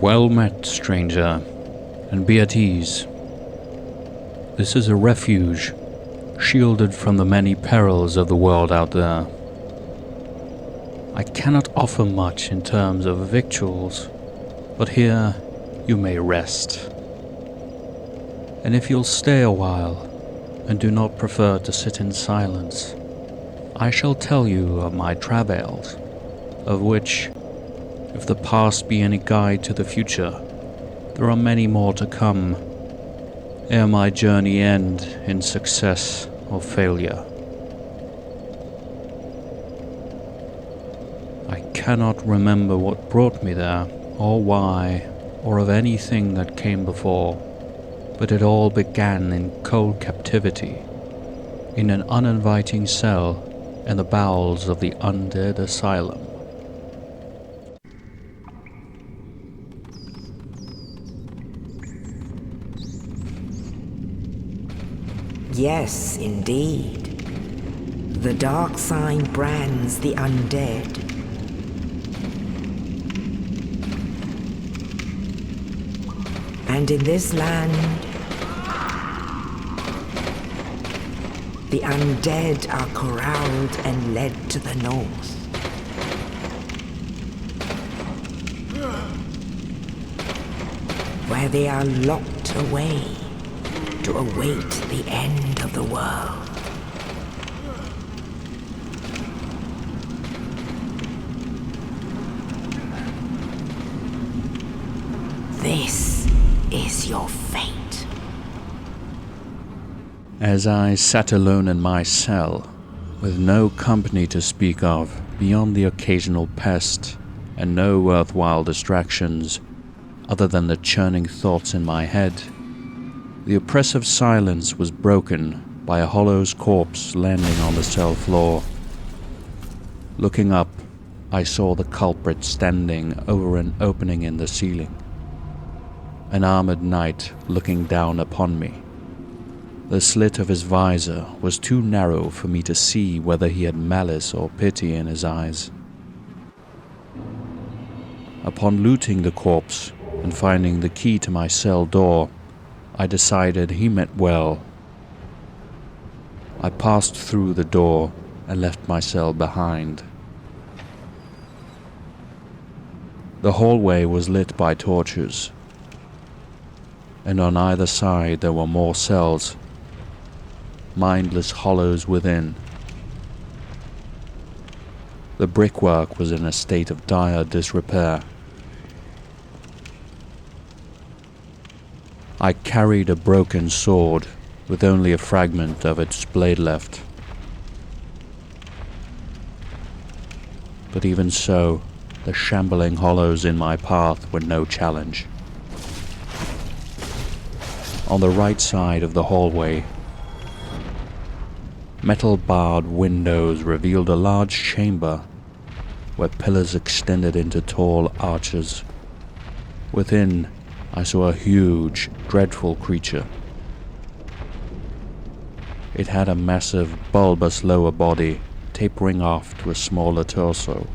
Well met, stranger, and be at ease. This is a refuge, shielded from the many perils of the world out there. I cannot offer much in terms of victuals, but here you may rest. And if you'll stay a while, and do not prefer to sit in silence, I shall tell you of my travails, of which, if the past be any guide to the future, there are many more to come, ere my journey end in success or failure. I cannot remember what brought me there, or why, or of anything that came before, but it all began in cold captivity, in an uninviting cell in the bowels of the undead asylum. Yes, indeed. The dark sign brands the undead. And in this land, the undead are corralled and led to the north. Where they are locked away to await the end of the world. This is your fate. As I sat alone in my cell, with no company to speak of beyond the occasional pest, and no worthwhile distractions other than the churning thoughts in my head, the oppressive silence was broken by a hollow's corpse landing on the cell floor. Looking up, I saw the culprit standing over an opening in the ceiling, an armored knight looking down upon me. The slit of his visor was too narrow for me to see whether he had malice or pity in his eyes. Upon looting the corpse and finding the key to my cell door, I decided he meant well. I passed through the door and left my cell behind. The hallway was lit by torches, and on either side there were more cells, mindless hollows within. The brickwork was in a state of dire disrepair. I carried a broken sword with only a fragment of its blade left. But even so, the shambling hollows in my path were no challenge. On the right side of the hallway, metal-barred windows revealed a large chamber where pillars extended into tall arches. Within, I saw a huge, dreadful creature. It had a massive, bulbous lower body tapering off to a smaller torso.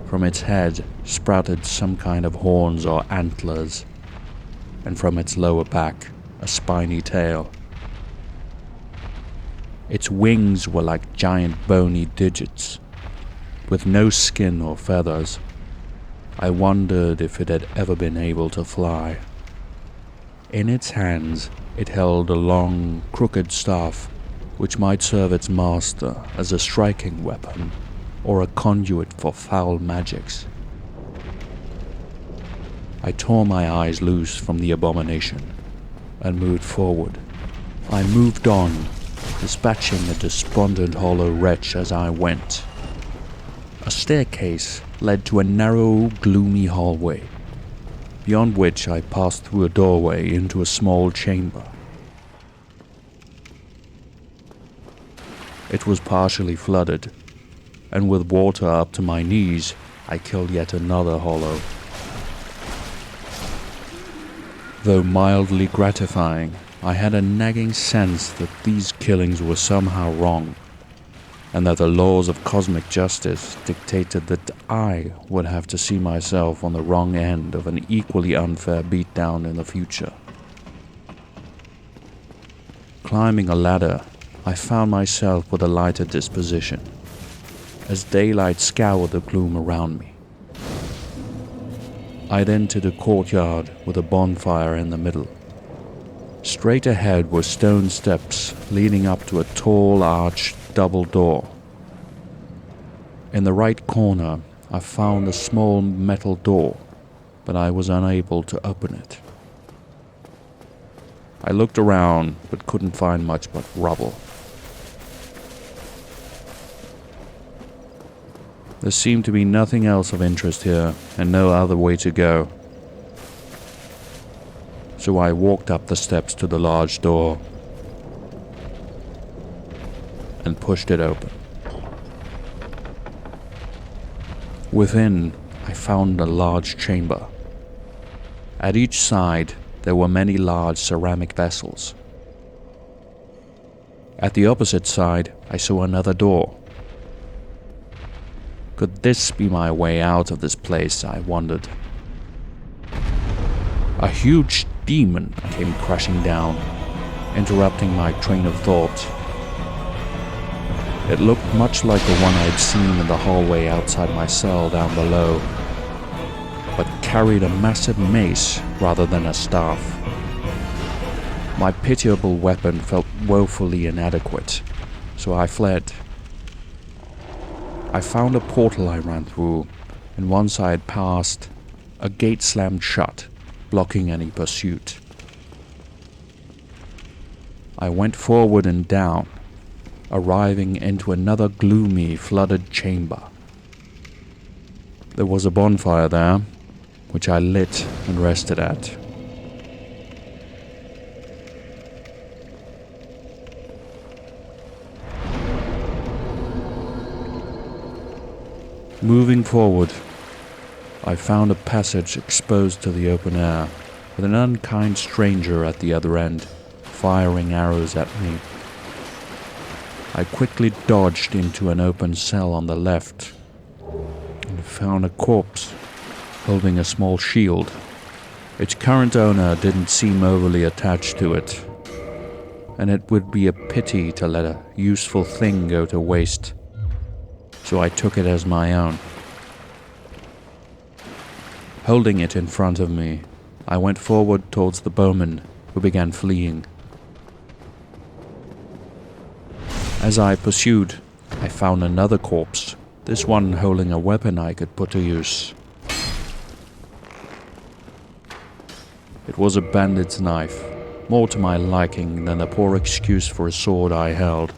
From its head sprouted some kind of horns or antlers, and from its lower back, a spiny tail. Its wings were like giant bony digits, with no skin or feathers. I wondered if it had ever been able to fly. In its hands, it held a long, crooked staff, which might serve its master as a striking weapon or a conduit for foul magics. I tore my eyes loose from the abomination and moved forward. I moved on, dispatching the despondent hollow wretch as I went. A staircase led to a narrow, gloomy hallway, beyond which I passed through a doorway into a small chamber. It was partially flooded, and with water up to my knees, I killed yet another hollow. Though mildly gratifying, I had a nagging sense that these killings were somehow wrong. and that the laws of cosmic justice dictated that I would have to see myself on the wrong end of an equally unfair beatdown in the future. Climbing a ladder, I found myself with a lighter disposition, as daylight scoured the gloom around me. I'd entered a courtyard with a bonfire in the middle. Straight ahead were stone steps leading up to a tall, arched double door. In the right corner, I found a small metal door, but I was unable to open it. I looked around, but couldn't find much but rubble. There seemed to be nothing else of interest here, and no other way to go. So I walked up the steps to the large door and pushed it open. Within, I found a large chamber. At each side, there were many large ceramic vessels. At the opposite side, I saw another door. Could this be my way out of this place, I wondered. A huge demon came crashing down, interrupting my train of thought. It looked much like the one I'd seen in the hallway outside my cell down below, but carried a massive mace rather than a staff. My pitiable weapon felt woefully inadequate, so I fled. I found a portal I ran through, and once I had passed, a gate slammed shut, blocking any pursuit. I went forward and down, arriving into another gloomy, flooded chamber. There was a bonfire there, which I lit and rested at. Moving forward, I found a passage exposed to the open air, with an unkind stranger at the other end, firing arrows at me. I quickly dodged into an open cell on the left, and found a corpse holding a small shield. Its current owner didn't seem overly attached to it, and it would be a pity to let a useful thing go to waste, so I took it as my own. Holding it in front of me, I went forward towards the bowmen, who began fleeing. As I pursued, I found another corpse, this one holding a weapon I could put to use. It was a bandit's knife, more to my liking than the poor excuse for a sword I held.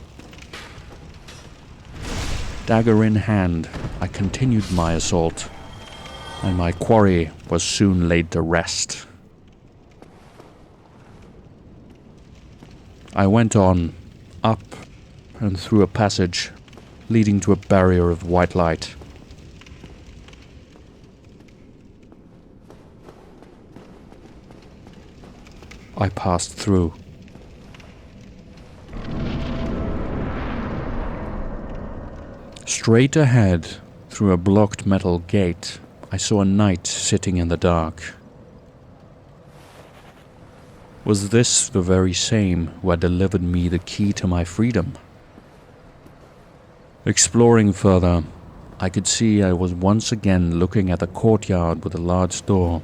Dagger in hand, I continued my assault, and my quarry was soon laid to rest. I went on, up, and through a passage leading to a barrier of white light. I passed through. Straight ahead, through a blocked metal gate, I saw a knight sitting in the dark. Was this the very same who had delivered me the key to my freedom? Exploring further, I could see I was once again looking at the courtyard with a large door,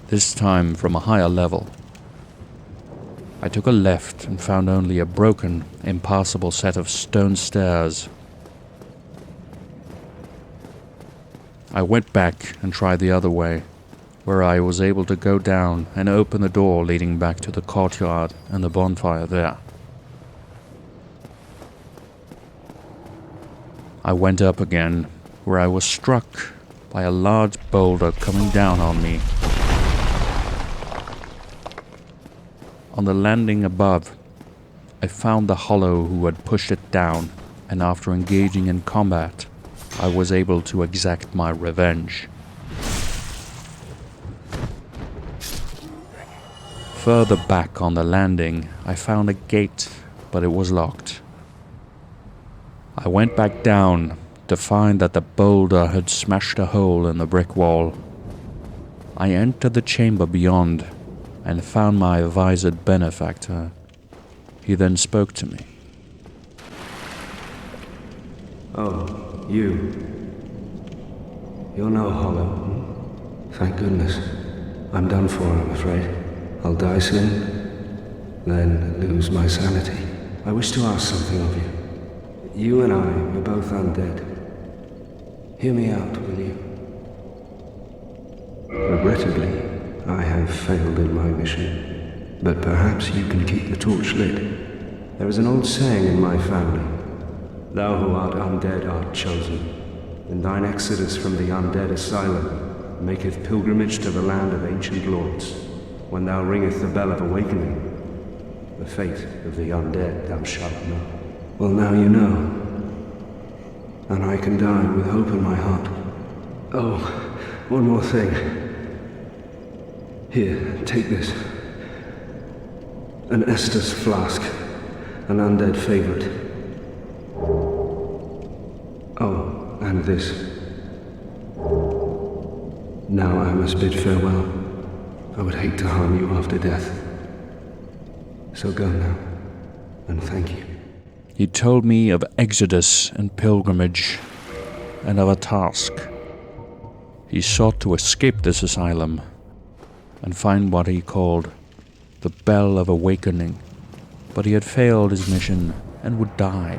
this time from a higher level. I took a left and found only a broken, impassable set of stone stairs. I went back and tried the other way, where I was able to go down and open the door leading back to the courtyard and the bonfire there. I went up again, where I was struck by a large boulder coming down on me. On the landing above, I found the hollow who had pushed it down, and after engaging in combat, I was able to exact my revenge. Further back on the landing, I found a gate, but it was locked. I went back down to find that the boulder had smashed a hole in the brick wall. I entered the chamber beyond and found my vised benefactor. He then spoke to me. Oh, you. You're no hollow. Thank goodness. I'm done for, I'm afraid. I'll die soon, then lose my sanity. I wish to ask something of you. You and I are both undead. Hear me out, will you? Regrettably, I have failed in my mission, but perhaps you can keep the torch lit. There is an old saying in my family, "Thou who art undead art chosen, and thine exodus from the undead asylum maketh pilgrimage to the land of ancient lords. When thou ringeth the bell of awakening, the fate of the undead thou shalt know." Well, now you know, and I can die with hope in my heart. Oh, one more thing. Here, take this. An Estus flask, an undead favorite. Oh, and this. Now I must bid farewell. I would hate to harm you after death. So go now, and thank you. He told me of exodus and pilgrimage, and of a task. He sought to escape this asylum and find what he called the Bell of Awakening, but he had failed his mission and would die.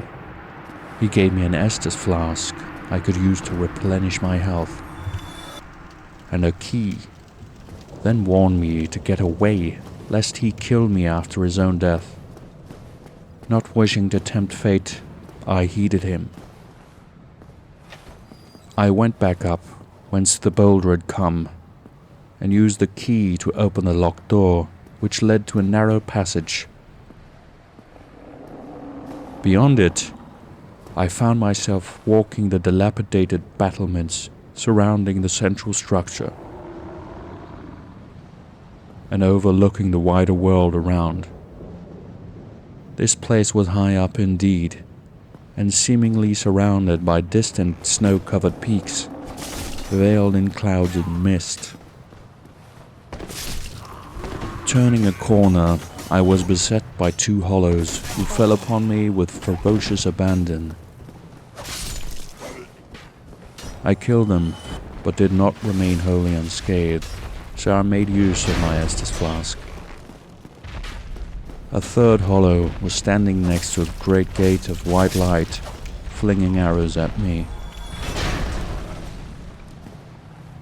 He gave me an Estus flask I could use to replenish my health, and a key, then warned me to get away lest he kill me after his own death. Not wishing to tempt fate, I heeded him. I went back up whence the boulder had come, and used the key to open the locked door, which led to a narrow passage. Beyond it, I found myself walking the dilapidated battlements surrounding the central structure, and overlooking the wider world around. This place was high up indeed, and seemingly surrounded by distant snow-covered peaks, veiled in clouds and mist. Turning a corner, I was beset by two hollows who fell upon me with ferocious abandon. I killed them, but did not remain wholly unscathed, so I made use of my Estus flask. A third hollow was standing next to a great gate of white light, flinging arrows at me.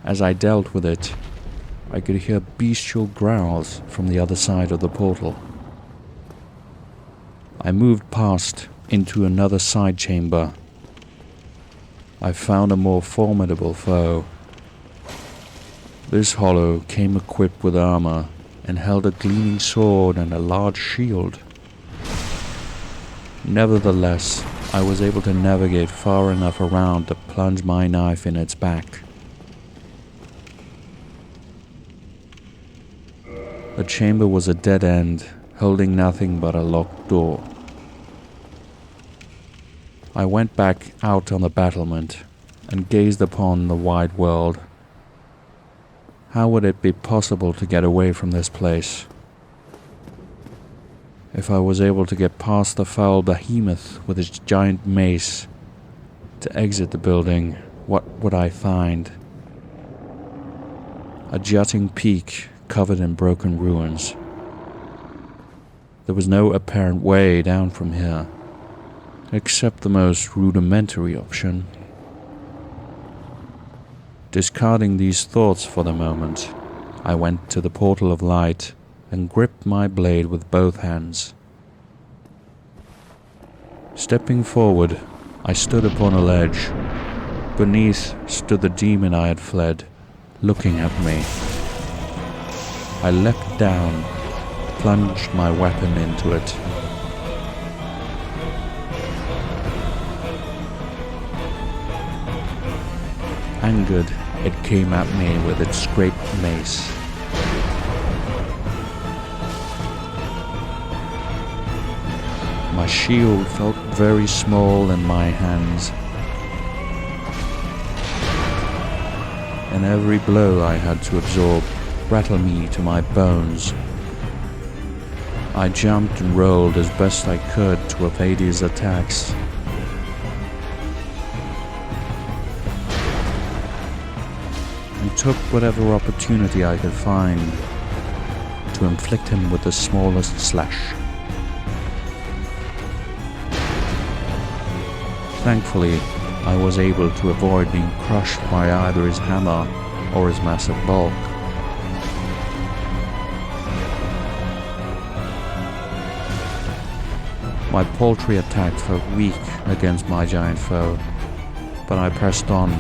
As I dealt with it, I could hear bestial growls from the other side of the portal. I moved past into another side chamber. I found a more formidable foe. This hollow came equipped with armor and held a gleaming sword and a large shield. Nevertheless, I was able to navigate far enough around to plunge my knife in its back. The chamber was a dead end, holding nothing but a locked door. I went back out on the battlement and gazed upon the wide world. How would it be possible to get away from this place? If I was able to get past the foul behemoth with its giant mace, to exit the building, what would I find? A jutting peak covered in broken ruins. There was no apparent way down from here, except the most rudimentary option. Discarding these thoughts for the moment, I went to the portal of light and gripped my blade with both hands. Stepping forward, I stood upon a ledge. Beneath stood the demon I had fled, looking at me. I leapt down, plunged my weapon into it. Angered, it came at me with its scraped mace. My shield felt very small in my hands, and every blow I had to absorb rattled me to my bones. I jumped and rolled as best I could to evade his attacks. And took whatever opportunity I could find to inflict him with the smallest slash. Thankfully, I was able to avoid being crushed by either his hammer or his massive bulk. My paltry attack felt weak against my giant foe, but I pressed on.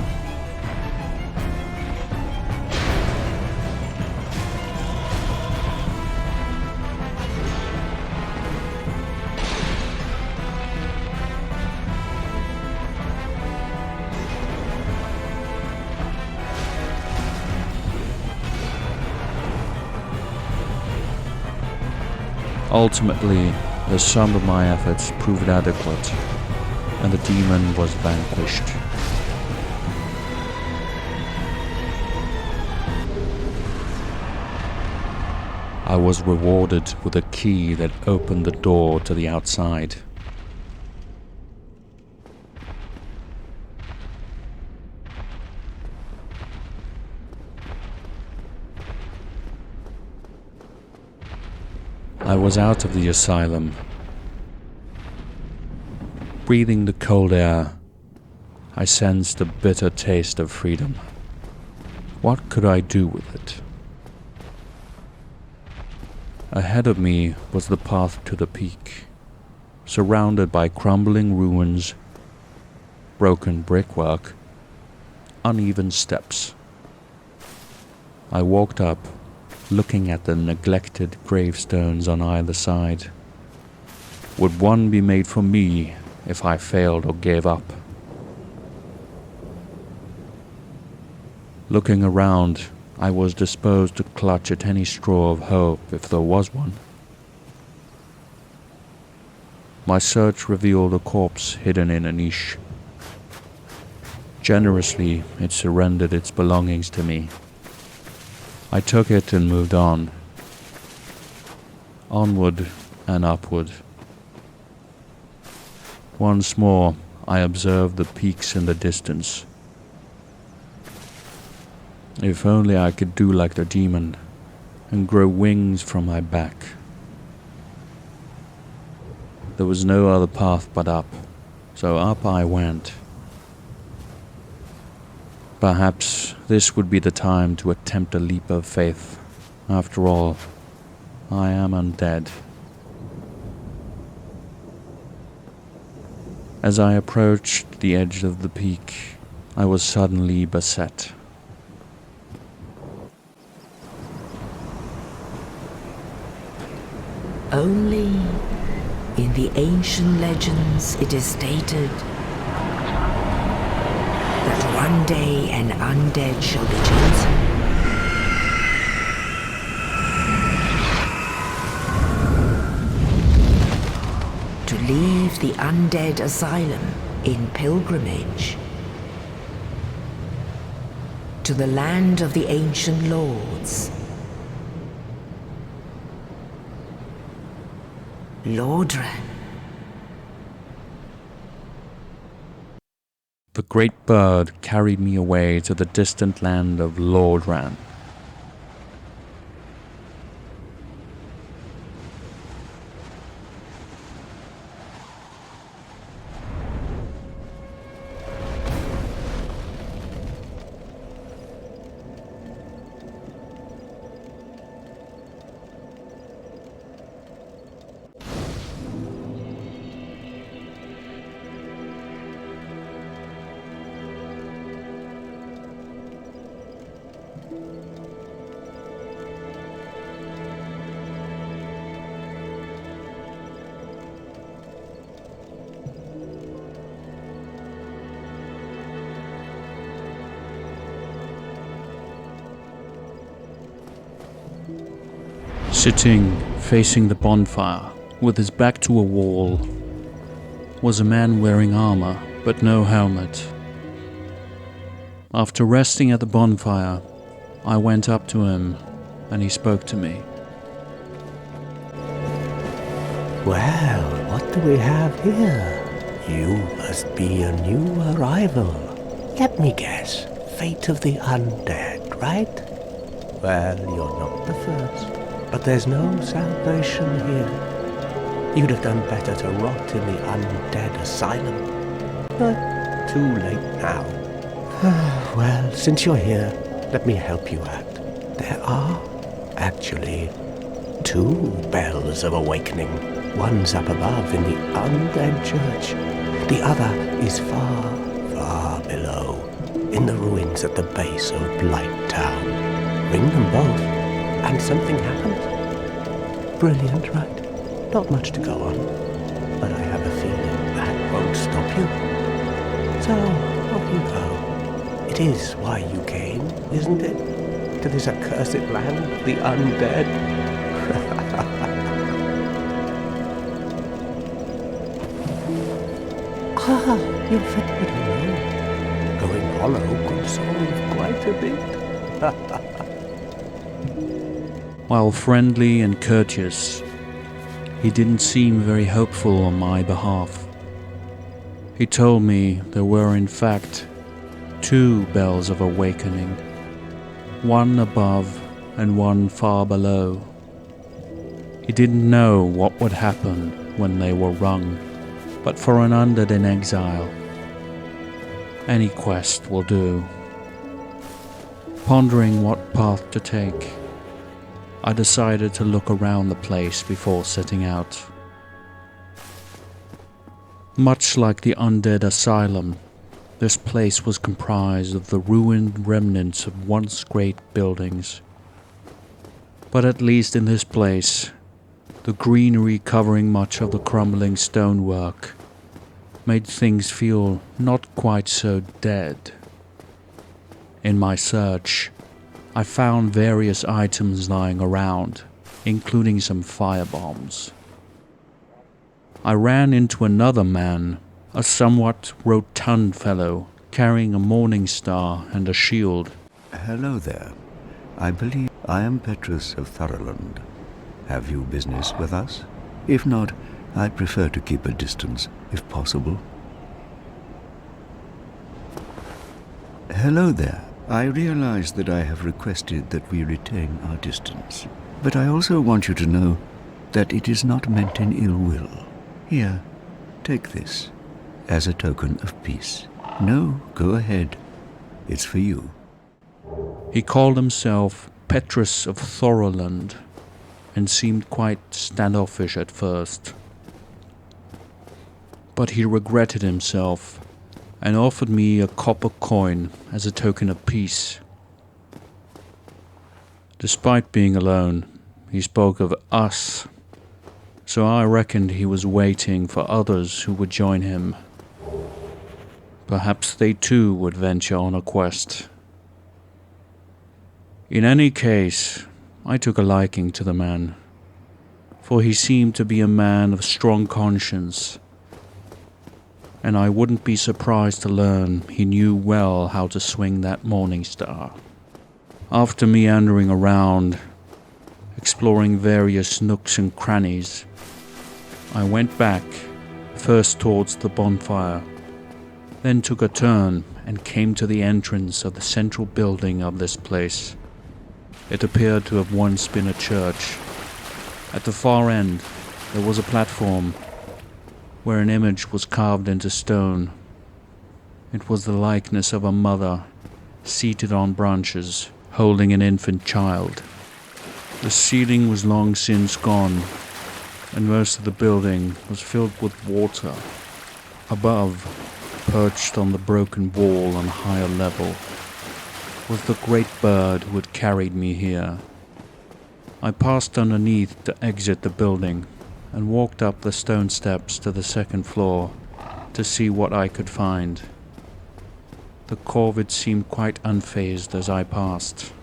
Ultimately, the sum of my efforts proved adequate, and the demon was vanquished. I was rewarded with a key that opened the door to the outside. I was out of the asylum. Breathing the cold air, I sensed a bitter taste of freedom. What could I do with it? Ahead of me was the path to the peak, surrounded by crumbling ruins, broken brickwork, uneven steps. I walked up, looking at the neglected gravestones on either side. Would one be made for me if I failed or gave up? Looking around, I was disposed to clutch at any straw of hope if there was one. My search revealed a corpse hidden in a niche. Generously, it surrendered its belongings to me. I took it and moved on. Onward and upward. Once more, I observed the peaks in the distance. If only I could do like the demon and grow wings from my back. There was no other path but up, so up I went. Perhaps this would be the time to attempt a leap of faith. After all, I am undead. As I approached the edge of the peak, I was suddenly beset. Only in the ancient legends it is stated that one day an undead shall be chosen to leave the undead asylum in pilgrimage to the land of the ancient lords. Lordran. The great bird carried me away to the distant land of Lordran. Sitting, facing the bonfire, with his back to a wall, was a man wearing armor, but no helmet. After resting at the bonfire, I went up to him, and he spoke to me. Well, what do we have here? You must be a new arrival. Let me guess, fate of the undead, right? Well, you're not the first, but there's no salvation here. You'd have done better to rot in the undead asylum. But too late now. Well, since you're here, let me help you out. There are, actually, 2 bells of awakening. One's up above in the undead church. The other is far, far below, in the ruins at the base of Blight Town. Ring them both, and something happens. Brilliant, right? Not much to go on, but I have a feeling that won't stop you. So, off you go. It is why you came, isn't it? To this accursed land, the undead. You're very low. Going hollow could solve quite a bit. While friendly and courteous, he didn't seem very hopeful on my behalf. He told me there were in fact 2 bells of awakening, one above and one far below. He didn't know what would happen when they were rung, but for an undead in exile, any quest will do. Pondering what path to take, I decided to look around the place before setting out. Much like the undead asylum, this place was comprised of the ruined remnants of once great buildings. But at least in this place, the greenery covering much of the crumbling stonework made things feel not quite so dead. In my search, I found various items lying around, including some firebombs. I ran into another man, a somewhat rotund fellow, carrying a morning star and a shield. Hello there. I believe I am Petrus of Thoroland. Have you business with us? If not, I prefer to keep a distance, if possible. Hello there. I realize that I have requested that we retain our distance, but I also want you to know that it is not meant in ill will. Here, take this, as a token of peace. No, go ahead. It's for you. He called himself Petrus of Thoroland, and seemed quite standoffish at first. But he regretted himself, and offered me a copper coin as a token of peace. Despite being alone, he spoke of us, so I reckoned he was waiting for others who would join him. Perhaps they too would venture on a quest. In any case, I took a liking to the man, for he seemed to be a man of strong conscience, and I wouldn't be surprised to learn he knew well how to swing that morning star. After meandering around, exploring various nooks and crannies, I went back, first towards the bonfire, then took a turn and came to the entrance of the central building of this place. It appeared to have once been a church. At the far end, there was a platform where an image was carved into stone. It was the likeness of a mother, seated on branches, holding an infant child. The ceiling was long since gone, and most of the building was filled with water. Above, perched on the broken wall on a higher level, was the great bird who had carried me here. I passed underneath to exit the building, and walked up the stone steps to the second floor to see what I could find. The corvid seemed quite unfazed as I passed.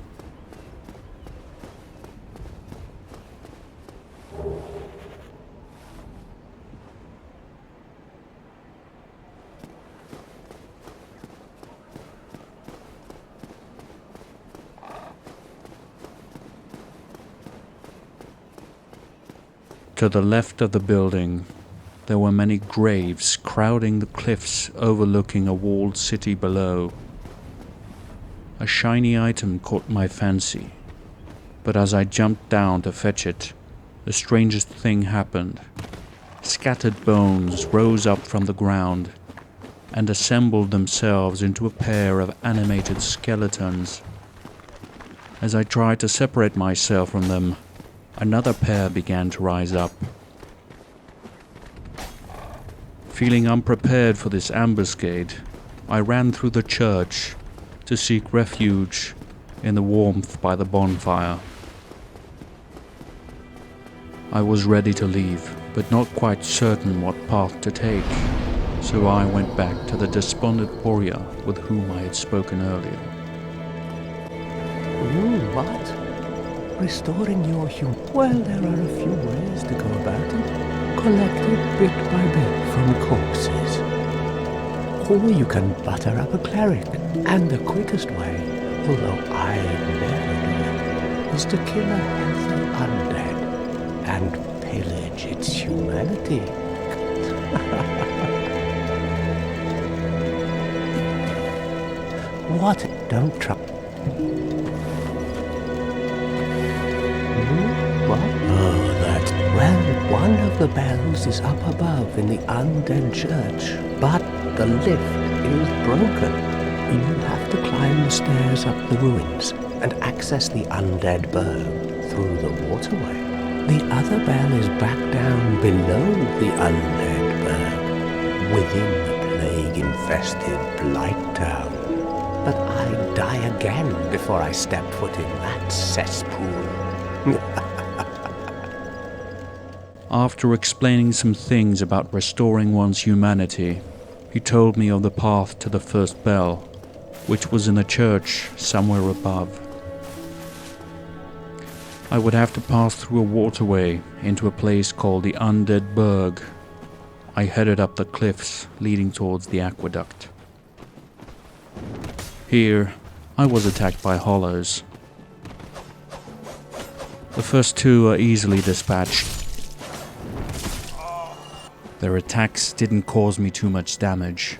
To the left of the building, there were many graves crowding the cliffs overlooking a walled city below. A shiny item caught my fancy, but as I jumped down to fetch it, the strangest thing happened. Scattered bones rose up from the ground and assembled themselves into a pair of animated skeletons. As I tried to separate myself from them, another pair began to rise up. Feeling unprepared for this ambuscade, I ran through the church to seek refuge in the warmth by the bonfire. I was ready to leave, but not quite certain what path to take, so I went back to the despondent warrior with whom I had spoken earlier. What? Restoring your Well, there are a few ways to go about it. Collected bit by bit from corpses. Or you can butter up a cleric. And the quickest way, although I never do, is to kill a healthy undead and pillage its humanity. What? Don't try. What? Oh, that's... Well, one of the bells is up above in the undead church, but the lift is broken. You have to climb the stairs up the ruins and access the undead burg through the waterway. The other bell is back down below the undead burg, within the plague-infested Blight Town. But I'd die again before I stepped foot in that cesspool. After explaining some things about restoring one's humanity, he told me of the path to the first bell, which was in a church somewhere above. I would have to pass through a waterway into a place called the Undead Burg. I headed up the cliffs leading towards the aqueduct. Here, I was attacked by hollows. The first two are easily dispatched. Their attacks didn't cause me too much damage,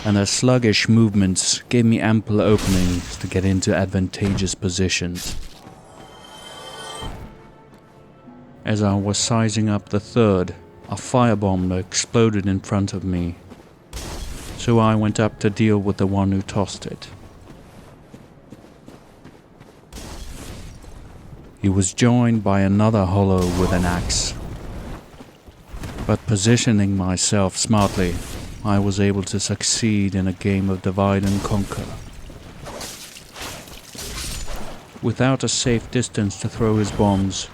and their sluggish movements gave me ample openings to get into advantageous positions. As I was sizing up the third, a firebomb exploded in front of me, so I went up to deal with the one who tossed it. He was joined by another hollow with an axe. But positioning myself smartly, I was able to succeed in a game of divide and conquer. Without a safe distance to throw his bombs,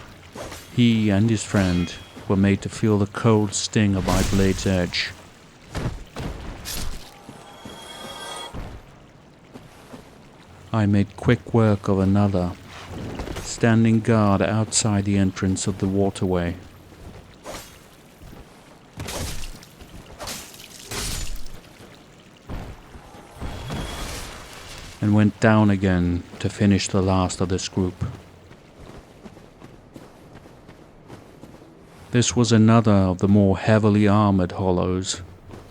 he and his friend were made to feel the cold sting of my blade's edge. I made quick work of another, standing guard outside the entrance of the waterway. And went down again to finish the last of this group. This was another of the more heavily armored hollows,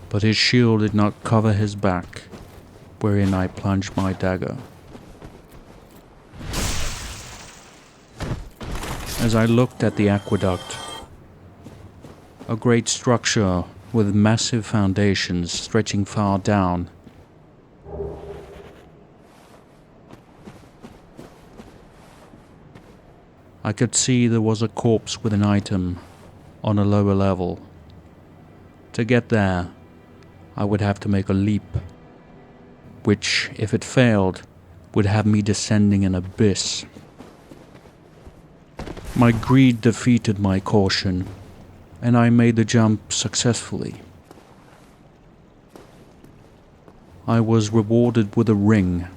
but his shield did not cover his back, wherein I plunged my dagger. As I looked at the aqueduct, a great structure with massive foundations stretching far down, I could see there was a corpse with an item on a lower level. To get there, I would have to make a leap, which, if it failed, would have me descending an abyss. My greed defeated my caution, and I made the jump successfully. I was rewarded with a ring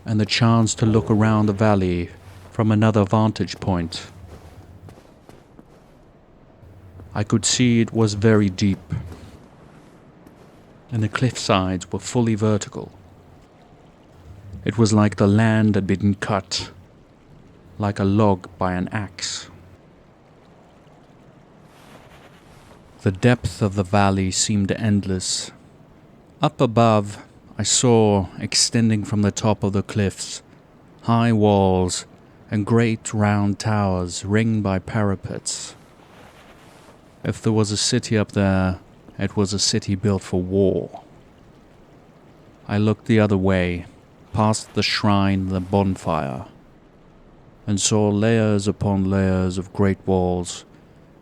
and the chance to look around the valley from another vantage point. I could see it was very deep, and the cliff sides were fully vertical. It was like the land had been cut, like a log by an axe. The depth of the valley seemed endless. Up above, I saw, extending from the top of the cliffs, high walls and great round towers ringed by parapets. If there was a city up there, it was a city built for war. I looked the other way, past the shrine and the bonfire, and saw layers upon layers of great walls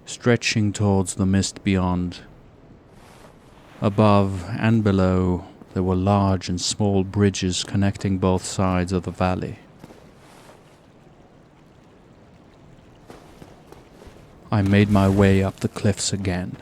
stretching towards the mist beyond. Above and below, there were large and small bridges connecting both sides of the valley. I made my way up the cliffs again.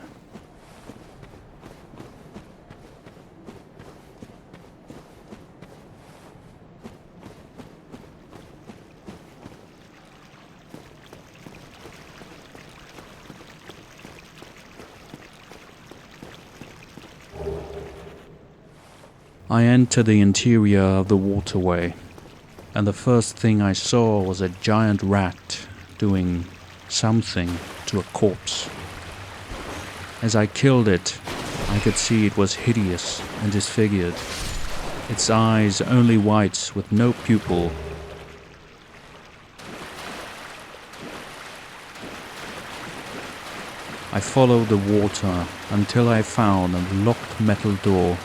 I entered the interior of the waterway, and the first thing I saw was a giant rat doing something to a corpse. As I killed it, I could see it was hideous and disfigured, its eyes only whites with no pupil. I followed the water until I found a locked metal door.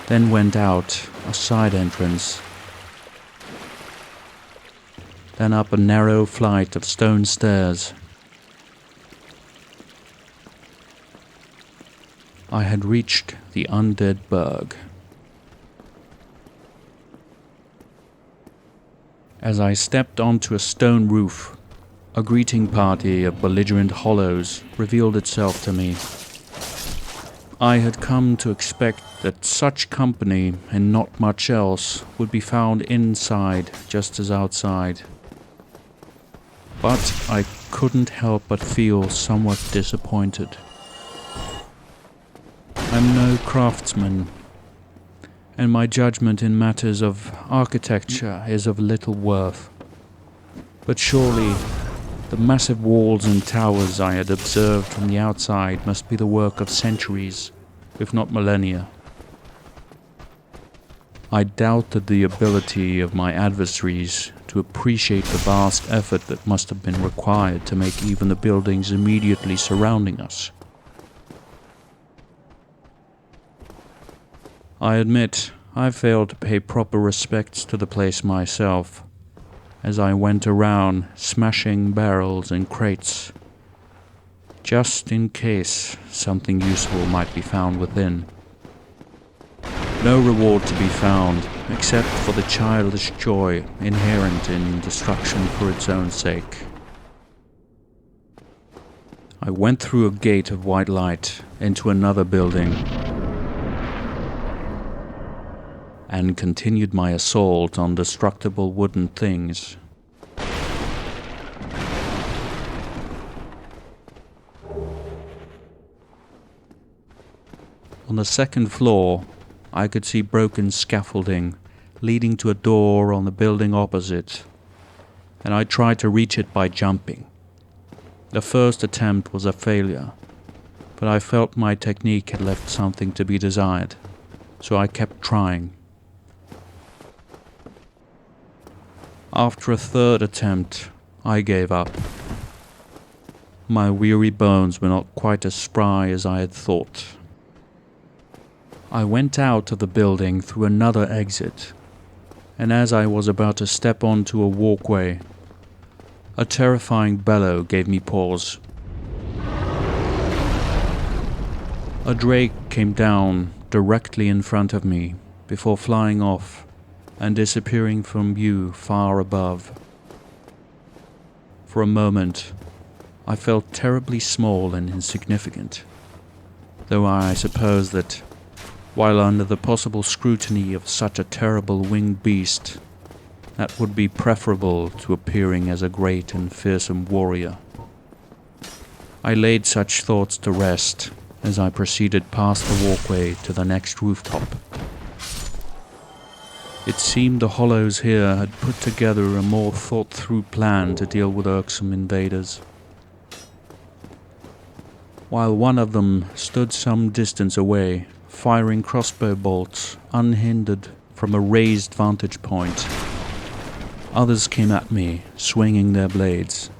Then went out a side entrance, then up a narrow flight of stone stairs. I had reached the undead burg. As I stepped onto a stone roof, a greeting party of belligerent hollows revealed itself to me. I had come to expect that such company and not much else would be found inside just as outside. But I couldn't help but feel somewhat disappointed. I'm no craftsman, and my judgment in matters of architecture is of little worth. But surely the massive walls and towers I had observed from the outside must be the work of centuries, if not millennia. I doubted the ability of my adversaries to appreciate the vast effort that must have been required to make even the buildings immediately surrounding us. I admit I failed to pay proper respects to the place myself, as I went around smashing barrels and crates, just in case something useful might be found within. No reward to be found, except for the childish joy inherent in destruction for its own sake. I went through a gate of white light into another building, and continued my assault on destructible wooden things. On the second floor, I could see broken scaffolding leading to a door on the building opposite, and I tried to reach it by jumping. The first attempt was a failure, but I felt my technique had left something to be desired, so I kept trying. After a third attempt, I gave up. My weary bones were not quite as spry as I had thought. I went out of the building through another exit, and as I was about to step onto a walkway, a terrifying bellow gave me pause. A drake came down directly in front of me before flying off and disappearing from view far above. For a moment, I felt terribly small and insignificant, though I suppose that, while under the possible scrutiny of such a terrible winged beast, that would be preferable to appearing as a great and fearsome warrior. I laid such thoughts to rest as I proceeded past the walkway to the next rooftop. It seemed the hollows here had put together a more thought-through plan to deal with irksome invaders. While one of them stood some distance away, firing crossbow bolts unhindered from a raised vantage point, others came at me, swinging their blades.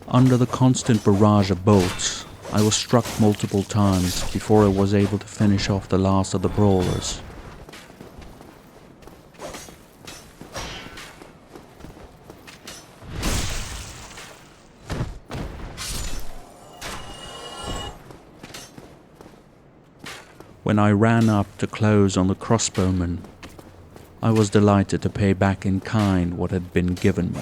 Under the constant barrage of bolts, I was struck multiple times before I was able to finish off the last of the brawlers. When I ran up to close on the crossbowman, I was delighted to pay back in kind what had been given me.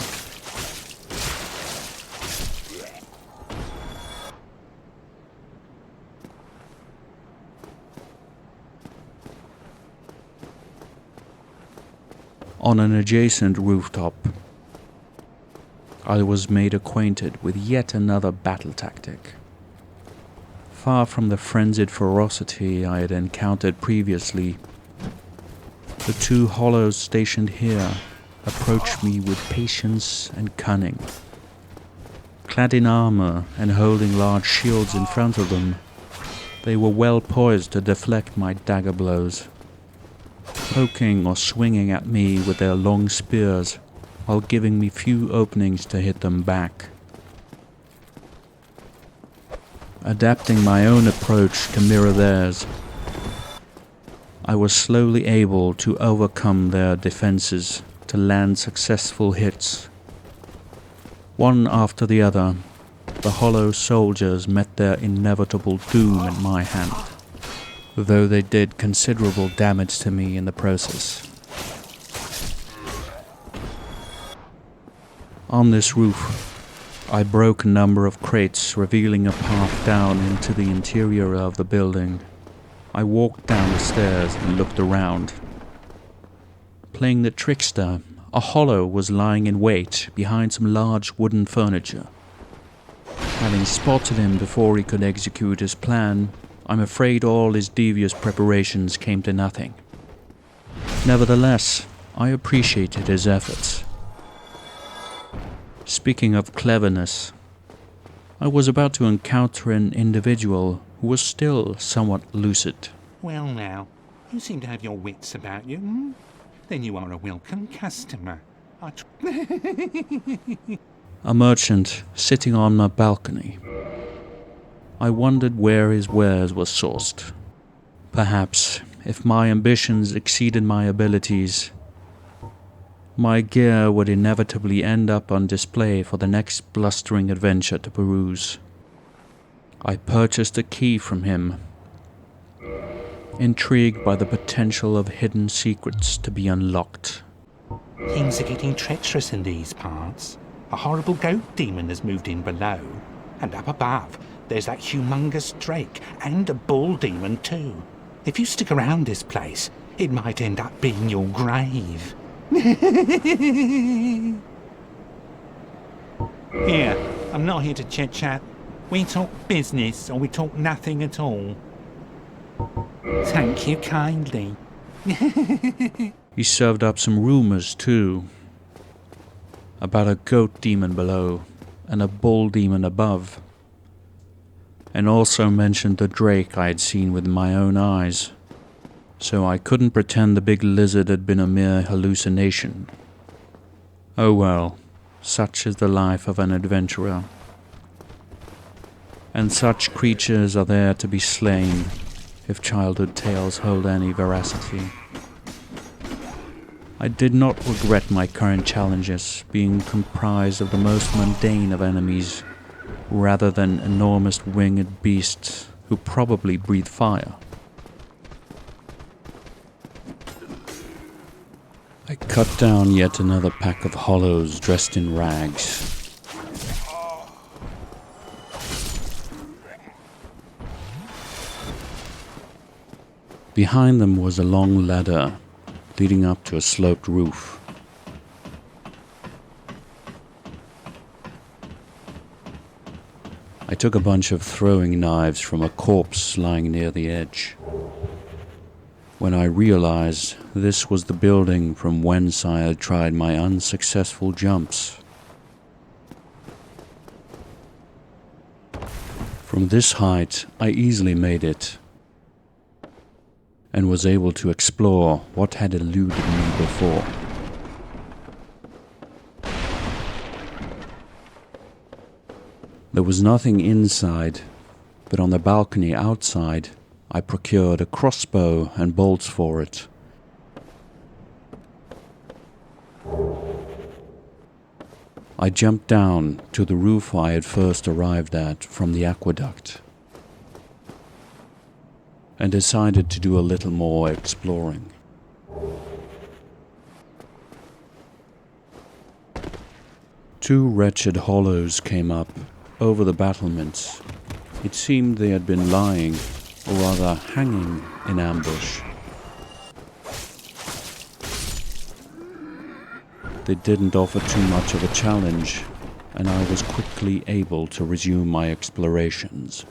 On an adjacent rooftop, I was made acquainted with yet another battle tactic. Far from the frenzied ferocity I had encountered previously, the two hollows stationed here approached me with patience and cunning. Clad in armor and holding large shields in front of them, they were well poised to deflect my dagger blows, poking or swinging at me with their long spears while giving me few openings to hit them back. Adapting my own approach to mirror theirs, I was slowly able to overcome their defenses to land successful hits. One after the other, the hollow soldiers met their inevitable doom at my hand, though they did considerable damage to me in the process. On this roof, I broke a number of crates, revealing a path down into the interior of the building. I walked down the stairs and looked around. Playing the trickster, a hollow was lying in wait behind some large wooden furniture. Having spotted him before he could execute his plan, I'm afraid all his devious preparations came to nothing. Nevertheless, I appreciated his efforts. Speaking of cleverness, I was about to encounter an individual who was still somewhat lucid. Well now, you seem to have your wits about you, hmm? Then you are a welcome customer. A merchant sitting on my balcony. I wondered where his wares were sourced. Perhaps, if my ambitions exceeded my abilities, my gear would inevitably end up on display for the next blustering adventure to peruse. I purchased a key from him, intrigued by the potential of hidden secrets to be unlocked. Things are getting treacherous in these parts. A horrible goat demon has moved in below, and up above there's that humongous drake and a bull demon too. If you stick around this place, it might end up being your grave. Here, I'm not here to chit-chat. We talk business or we talk nothing at all. Thank you kindly. He served up some rumors too, about a goat demon below and a bull demon above, and also mentioned the drake I had seen with my own eyes, so I couldn't pretend the big lizard had been a mere hallucination. Oh well, such is the life of an adventurer. And such creatures are there to be slain, if childhood tales hold any veracity. I did not regret my current challenges being comprised of the most mundane of enemies, rather than enormous winged beasts who probably breathe fire. I cut down yet another pack of hollows dressed in rags. Behind them was a long ladder leading up to a sloped roof. I took a bunch of throwing knives from a corpse lying near the edge. when I realized this was the building from whence I had tried my unsuccessful jumps. From this height, I easily made it, and was able to explore what had eluded me before. There was nothing inside, but on the balcony outside, I procured a crossbow and bolts for it. I jumped down to the roof I had first arrived at from the aqueduct, and decided to do a little more exploring. Two wretched hollows came up over the battlements. It seemed they had been lying, or rather hanging, in ambush. They didn't offer too much of a challenge, and I was quickly able to resume my explorations.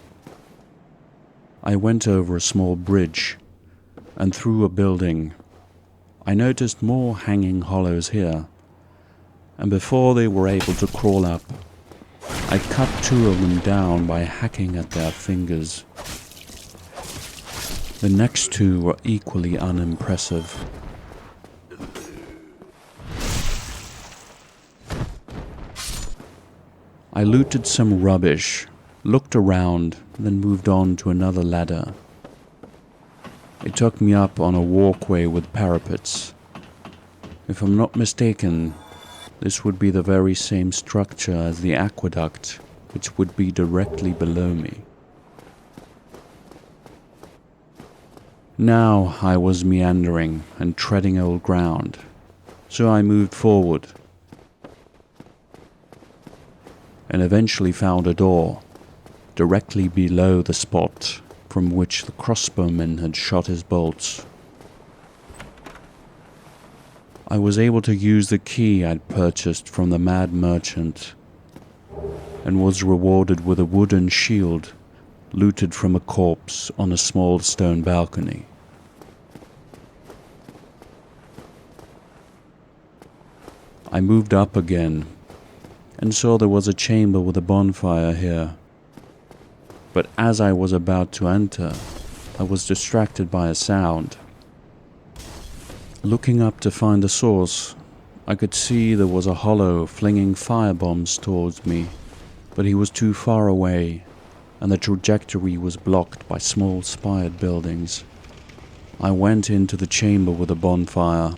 I went over a small bridge, and through a building. I noticed more hanging hollows here, and before they were able to crawl up, I cut two of them down by hacking at their fingers. The next two were equally unimpressive. I looted some rubbish, looked around, then moved on to another ladder. It took me up on a walkway with parapets. If I'm not mistaken, this would be the very same structure as the aqueduct, which would be directly below me. Now I was meandering and treading old ground, so I moved forward and eventually found a door directly below the spot from which the crossbowman had shot his bolts. I was able to use the key I'd purchased from the mad merchant, and was rewarded with a wooden shield looted from a corpse on a small stone balcony. I moved up again and saw there was a chamber with a bonfire here. But as I was about to enter, I was distracted by a sound. Looking up to find the source, I could see there was a hollow flinging firebombs towards me, but he was too far away, and the trajectory was blocked by small spired buildings. I went into the chamber with the bonfire.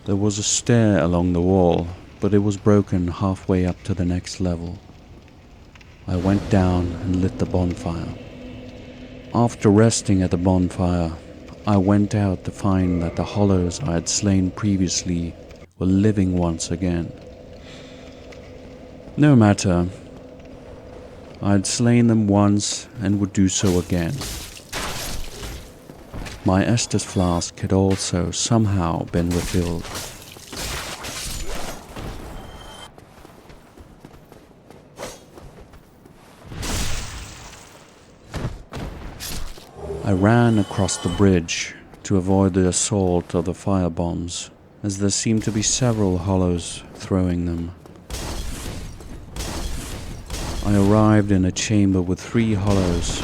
There was a stair along the wall, but it was broken halfway up to the next level. I went down and lit the bonfire. After resting at the bonfire, I went out to find that the hollows I had slain previously were living once again. No matter. I had slain them once and would do so again. My Estus flask had also somehow been refilled. I ran across the bridge to avoid the assault of the firebombs, as there seemed to be several hollows throwing them. I arrived in a chamber with 3 hollows.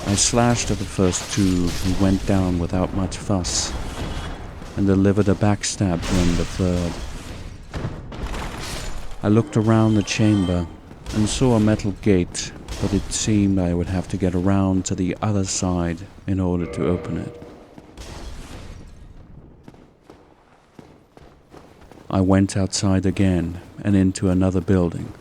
I slashed at the first 2 and went down without much fuss, and delivered a backstab when the 3rd. I looked around the chamber and saw a metal gate, but it seemed I would have to get around to the other side in order to open it. I went outside again and into another building.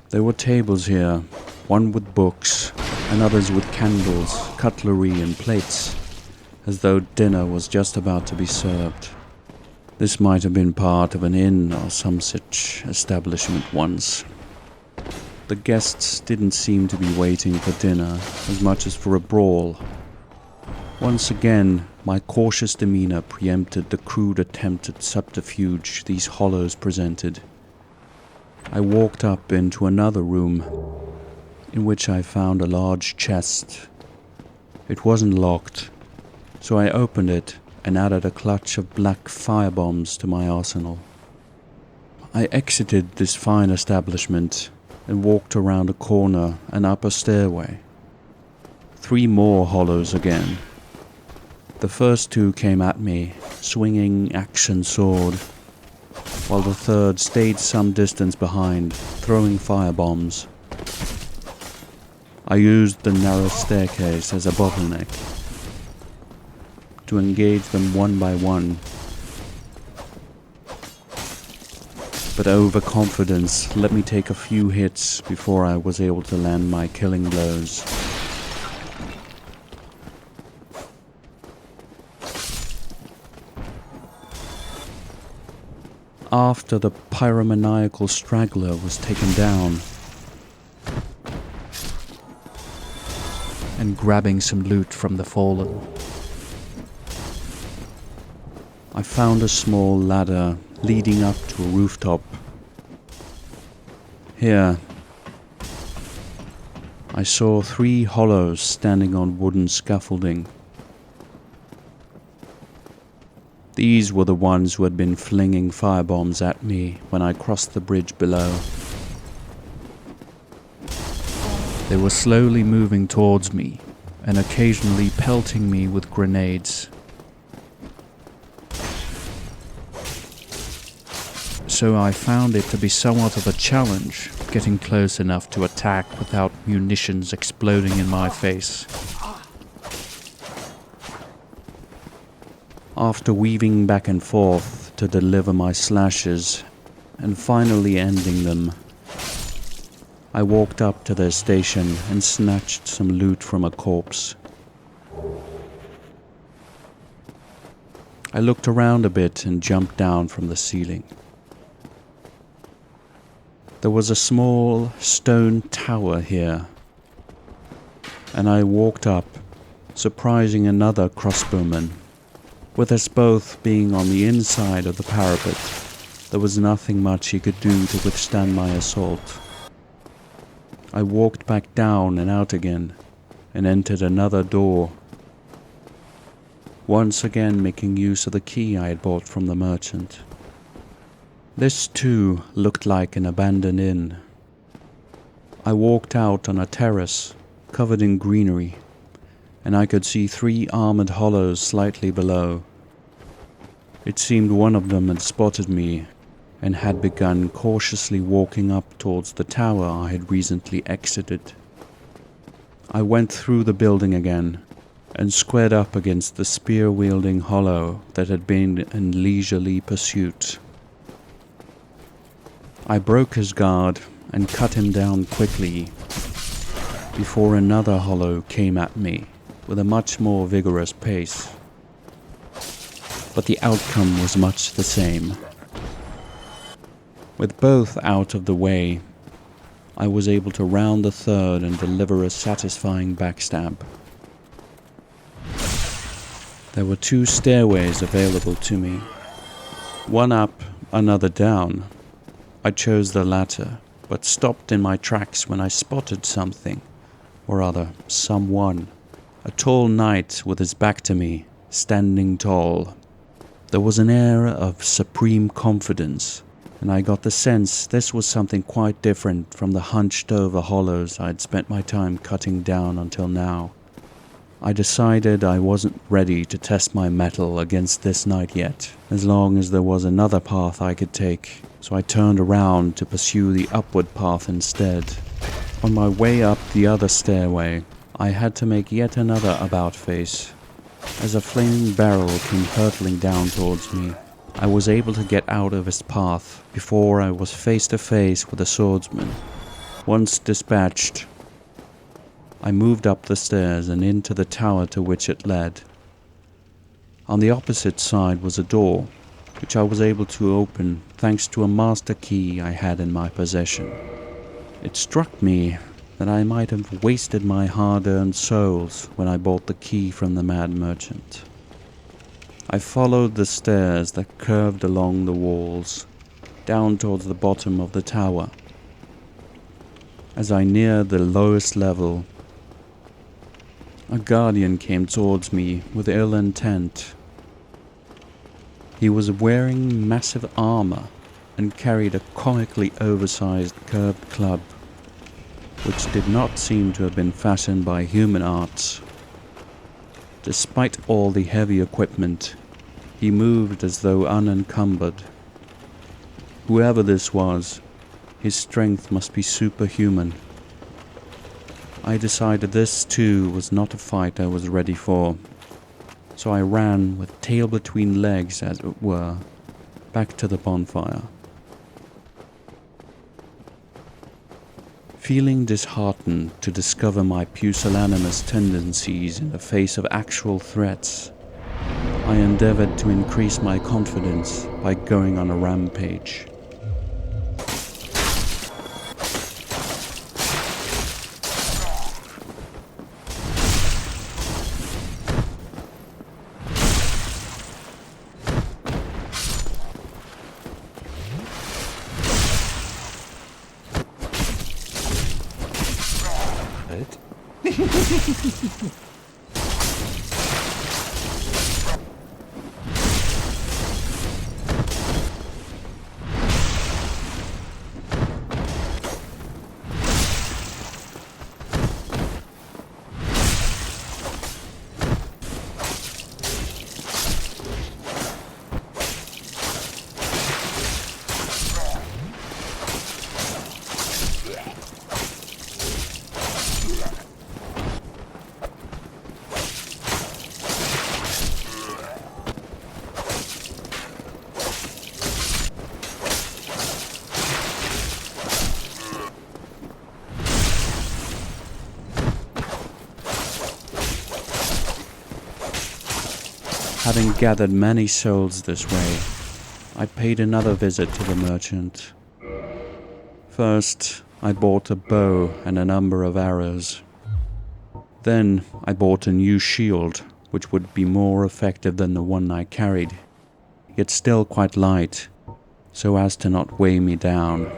There were tables here, one with books and others with candles, cutlery and plates, as though dinner was just about to be served. This might have been part of an inn or some such establishment once. The guests didn't seem to be waiting for dinner as much as for a brawl. Once again, my cautious demeanor preempted the crude attempt at subterfuge these hollows presented. I walked up into another room, in which I found a large chest. It wasn't locked, so I opened it and added a clutch of black firebombs to my arsenal. I exited this fine establishment and walked around a corner and up a stairway. 3 more hollows again. The first 2 came at me, swinging action sword, while the third stayed some distance behind, throwing firebombs. I used the narrow staircase as a bottleneck to engage them one by one, but overconfidence let me take a few hits before I was able to land my killing blows. After the pyromaniacal straggler was taken down, and grabbing some loot from the fallen, I found a small ladder leading up to a rooftop. Here, I saw 3 hollows standing on wooden scaffolding. These were the ones who had been flinging firebombs at me when I crossed the bridge below. They were slowly moving towards me and occasionally pelting me with grenades. So I found it to be somewhat of a challenge, getting close enough to attack without munitions exploding in my face. After weaving back and forth to deliver my slashes and finally ending them, I walked up to their station and snatched some loot from a corpse. I looked around a bit and jumped down from the ceiling. There was a small stone tower here, and I walked up, surprising another crossbowman. With us both being on the inside of the parapet, there was nothing much he could do to withstand my assault. I walked back down and out again, and entered another door, once again making use of the key I had bought from the merchant. This too looked like an abandoned inn. I walked out on a terrace covered in greenery, and I could see 3 armored hollows slightly below. It seemed one of them had spotted me and had begun cautiously walking up towards the tower I had recently exited. I went through the building again and squared up against the spear-wielding hollow that had been in leisurely pursuit. I broke his guard and cut him down quickly before another hollow came at me with a much more vigorous pace. But the outcome was much the same. With both out of the way, I was able to round the third and deliver a satisfying backstab. There were 2 stairways available to me, one up, another down. I chose the latter, but stopped in my tracks when I spotted something, or rather, someone. A tall knight with his back to me, standing tall. There was an air of supreme confidence, and I got the sense this was something quite different from the hunched-over hollows I'd spent my time cutting down until now. I decided I wasn't ready to test my mettle against this knight yet, as long as there was another path I could take, so I turned around to pursue the upward path instead. On my way up the other stairway, I had to make yet another about-face. As a flaming barrel came hurtling down towards me, I was able to get out of his path before I was face to face with a swordsman. Once dispatched, I moved up the stairs and into the tower to which it led. On the opposite side was a door, which I was able to open thanks to a master key I had in my possession. It struck me that I might have wasted my hard-earned souls when I bought the key from the mad merchant. I followed the stairs that curved along the walls, down towards the bottom of the tower. As I neared the lowest level, a guardian came towards me with ill intent. He was wearing massive armor and carried a comically oversized curved club, which did not seem to have been fashioned by human arts. Despite all the heavy equipment, he moved as though unencumbered. Whoever this was, his strength must be superhuman. I decided this too was not a fight I was ready for, so I ran with tail between legs, as it were, back to the bonfire. Feeling disheartened to discover my pusillanimous tendencies in the face of actual threats, I endeavored to increase my confidence by going on a rampage. Having gathered many souls this way, I paid another visit to the merchant. First, I bought a bow and a number of arrows. Then, I bought a new shield, which would be more effective than the one I carried, yet still quite light, so as to not weigh me down.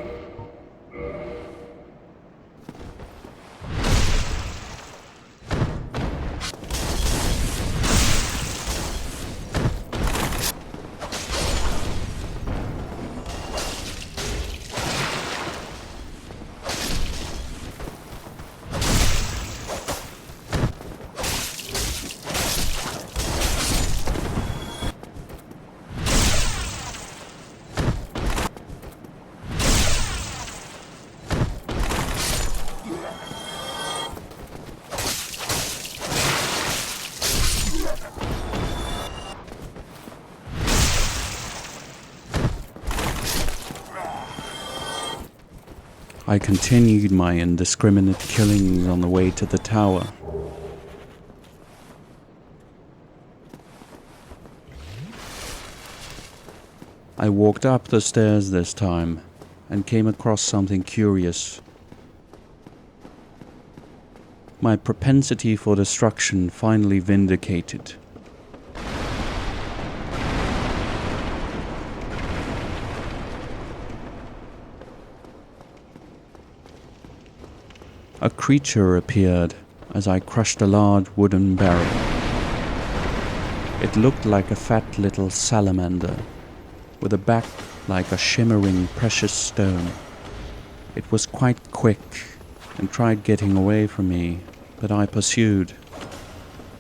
I continued my indiscriminate killings on the way to the tower. I walked up the stairs this time and came across something curious. My propensity for destruction finally vindicated. A creature appeared as I crushed a large wooden barrel. It looked like a fat little salamander, with a back like a shimmering precious stone. It was quite quick and tried getting away from me, but I pursued,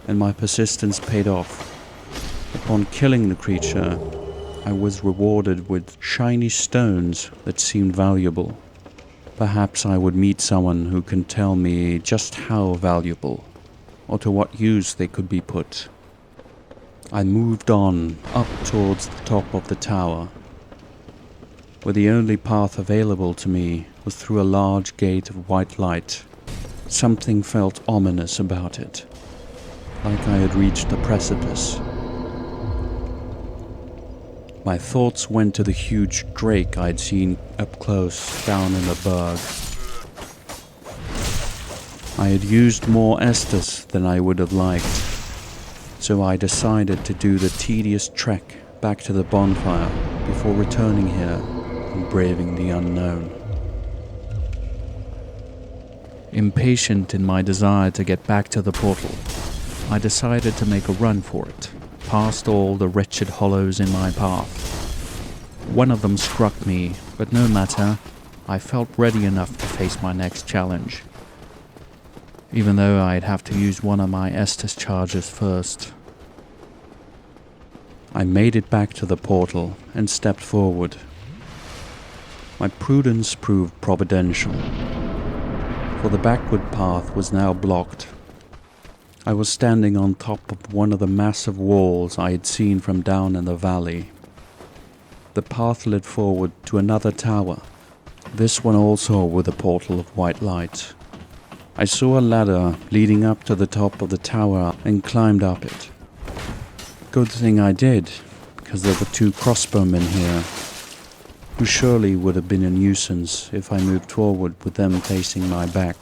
and my persistence paid off. Upon killing the creature, I was rewarded with shiny stones that seemed valuable. Perhaps I would meet someone who can tell me just how valuable, or to what use they could be put. I moved on, up towards the top of the tower, where the only path available to me was through a large gate of white light. Something felt ominous about it, like I had reached a precipice. My thoughts went to the huge drake I'd seen up close down in the berg. I had used more Estus than I would have liked, so I decided to do the tedious trek back to the bonfire before returning here and braving the unknown. Impatient in my desire to get back to the portal, I decided to make a run for it, past all the wretched hollows in my path. One of them struck me, but no matter, I felt ready enough to face my next challenge, even though I'd have to use one of my Estus charges first. I made it back to the portal and stepped forward. My prudence proved providential, for the backward path was now blocked. I was standing on top of one of the massive walls I had seen from down in the valley. The path led forward to another tower, this one also with a portal of white light. I saw a ladder leading up to the top of the tower and climbed up it. Good thing I did, because there were 2 crossbowmen here, who surely would have been a nuisance if I moved forward with them facing my back.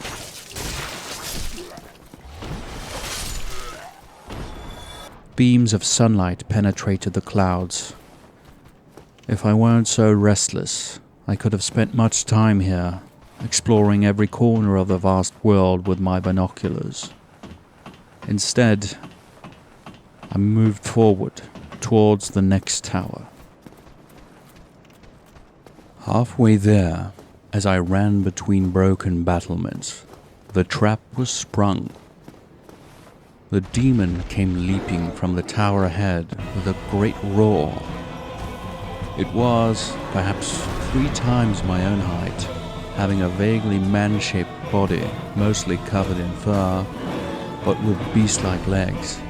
Beams of sunlight penetrated the clouds. If I weren't so restless, I could have spent much time here, exploring every corner of the vast world with my binoculars. Instead, I moved forward towards the next tower. Halfway there, as I ran between broken battlements, the trap was sprung. The demon came leaping from the tower ahead with a great roar. It was, perhaps 3 times my own height, having a vaguely man-shaped body, mostly covered in fur, but with beast-like legs.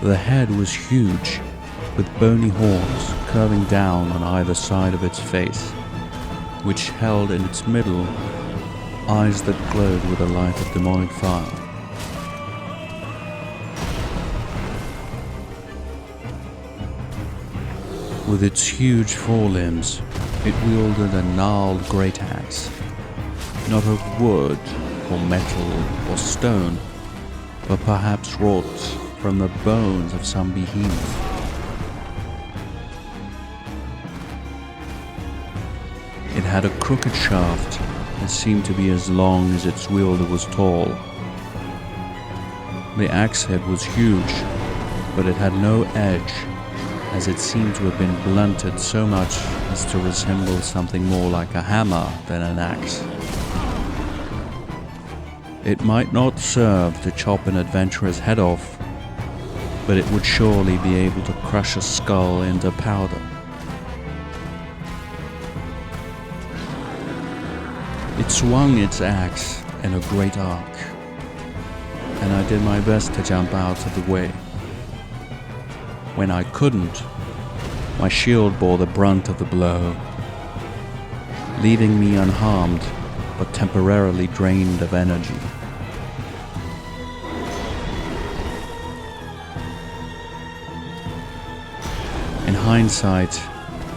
The head was huge, with bony horns curving down on either side of its face, which held in its middle eyes that glowed with the light of demonic fire. With its huge forelimbs, it wielded a gnarled great axe, not of wood or metal or stone, but perhaps wrought from the bones of some behemoth. It had a crooked shaft that seemed to be as long as its wielder was tall. The axe head was huge, but it had no edge, as it seemed to have been blunted so much as to resemble something more like a hammer than an axe. It might not serve to chop an adventurer's head off, but it would surely be able to crush a skull into powder. It swung its axe in a great arc, and I did my best to jump out of the way. When I couldn't, my shield bore the brunt of the blow, leaving me unharmed but temporarily drained of energy. In hindsight,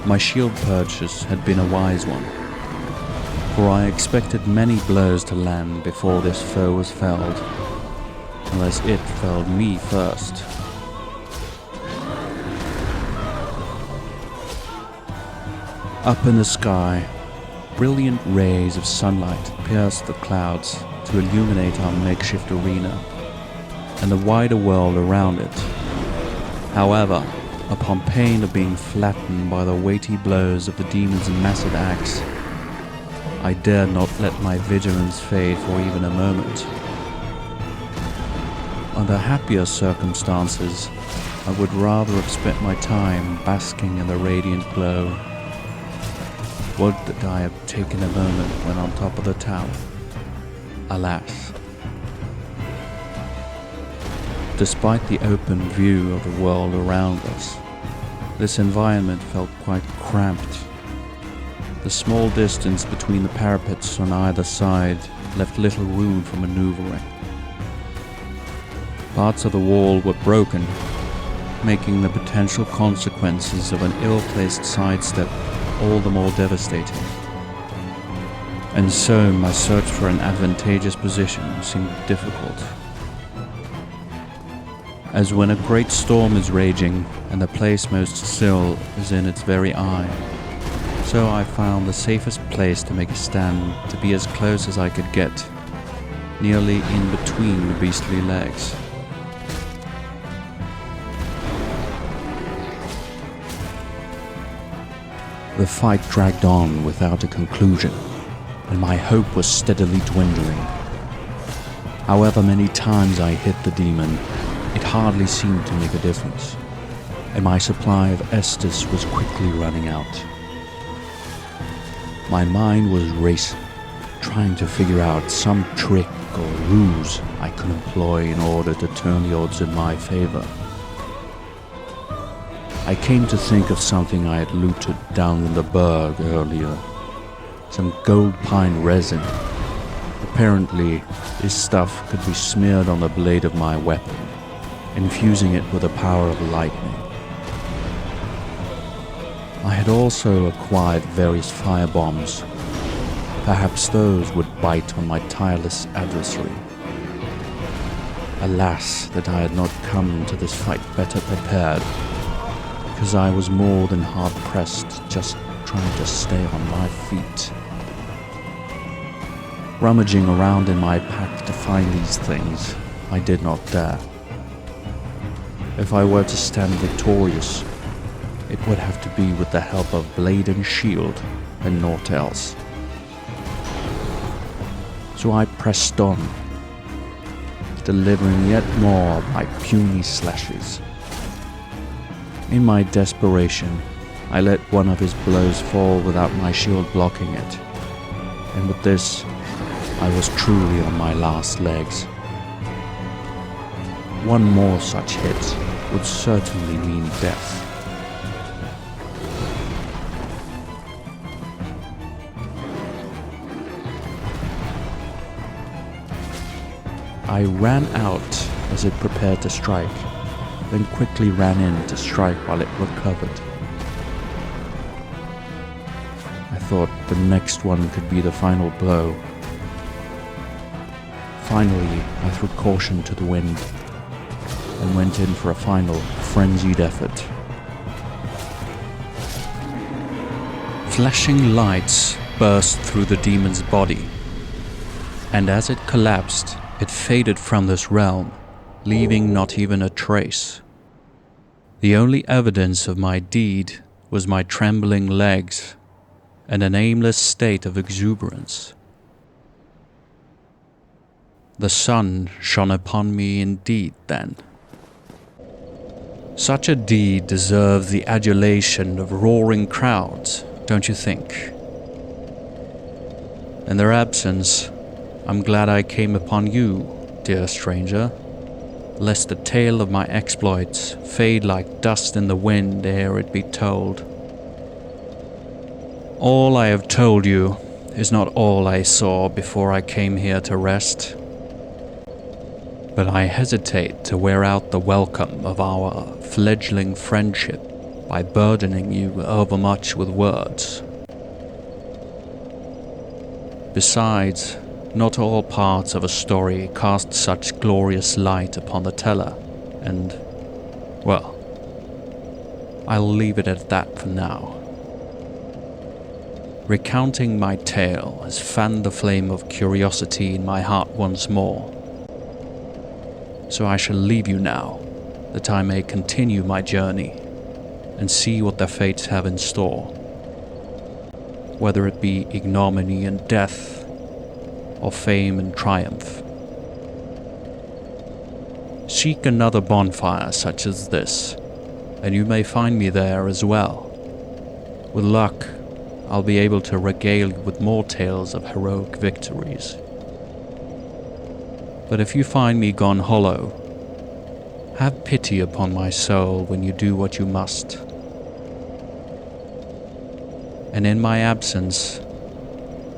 my shield purchase had been a wise one, for I expected many blows to land before this foe was felled, unless it felled me first. Up in the sky, brilliant rays of sunlight pierced the clouds to illuminate our makeshift arena and the wider world around it. However, upon pain of being flattened by the weighty blows of the demon's massive axe, I dared not let my vigilance fade for even a moment. Under happier circumstances, I would rather have spent my time basking in the radiant glow. Would that I had taken a moment when on top of the tower. Alas. Despite the open view of the world around us, this environment felt quite cramped. The small distance between the parapets on either side left little room for maneuvering. Parts of the wall were broken, making the potential consequences of an ill-placed sidestep all the more devastating. And so my search for an advantageous position seemed difficult. As when a great storm is raging and the place most still is in its very eye, So I found the safest place to make a stand to be as close as I could get, nearly in between the beastly legs. The fight dragged on without a conclusion, and my hope was steadily dwindling. However many times I hit the demon, it hardly seemed to make a difference, and my supply of Estus was quickly running out. My mind was racing, trying to figure out some trick or ruse I could employ in order to turn the odds in my favor. I came to think of something I had looted down in the burg earlier. Some gold pine resin. Apparently, this stuff could be smeared on the blade of my weapon, infusing it with the power of lightning. I had also acquired various firebombs. Perhaps those would bite on my tireless adversary. Alas, that I had not come to this fight better prepared, because I was more than hard-pressed just trying to stay on my feet. Rummaging around in my pack to find these things, I did not dare. If I were to stand victorious, it would have to be with the help of blade and shield, and naught else. So I pressed on, delivering yet more of my puny slashes. In my desperation, I let one of his blows fall without my shield blocking it, and with this, I was truly on my last legs. One more such hit would certainly mean death. I ran out as it prepared to strike, then quickly ran in to strike while it recovered. I thought the next one could be the final blow. Finally, I threw caution to the wind and went in for a final, frenzied effort. Flashing lights burst through the demon's body, and as it collapsed, it faded from this realm, leaving not even a trace. The only evidence of my deed was my trembling legs and an aimless state of exuberance. The sun shone upon me indeed then. Such a deed deserves the adulation of roaring crowds, don't you think? In their absence, I'm glad I came upon you, dear stranger, lest the tale of my exploits fade like dust in the wind ere it be told. All I have told you is not all I saw before I came here to rest. But I hesitate to wear out the welcome of our fledgling friendship by burdening you overmuch with words. Besides, not all parts of a story cast such glorious light upon the teller, and, well, I'll leave it at that for now. Recounting my tale has fanned the flame of curiosity in my heart once more. So I shall leave you now, that I may continue my journey and see what the fates have in store, whether it be ignominy and death, or fame and triumph. Seek another bonfire such as this, and you may find me there as well. With luck, I'll be able to regale you with more tales of heroic victories. But if you find me gone hollow, have pity upon my soul when you do what you must. And in my absence,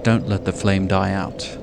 don't let the flame die out.